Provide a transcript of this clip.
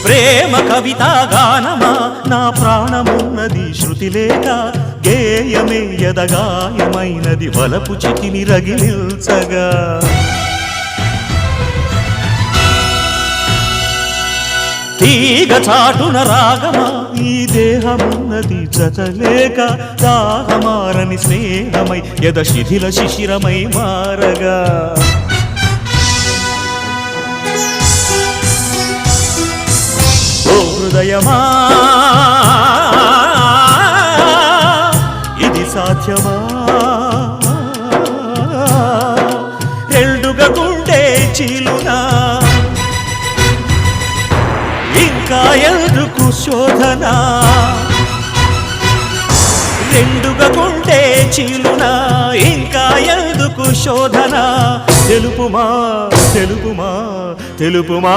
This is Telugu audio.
ప్రేమ కవిత గానమా నా ప్రాణమున్నది శృతి లేక గేయమే యదగాయమైనది వలపు చితిని రగిలిల్చగా తీగ చాటున రాగమా ఈ దేహమున్నది జతలేక దాహమారని స్నేహమై యద శిథిల శిశిరమై మారగా హృదయమా ఇది సాధ్యమా రెండుగా గుండె చీలునా ఇంకా ఎందుకు శోధన రెండుగా గుండె చీలునా ఇంకా ఎందుకు శోధన తెలుపుమా తెలుపుమా తెలుపుమా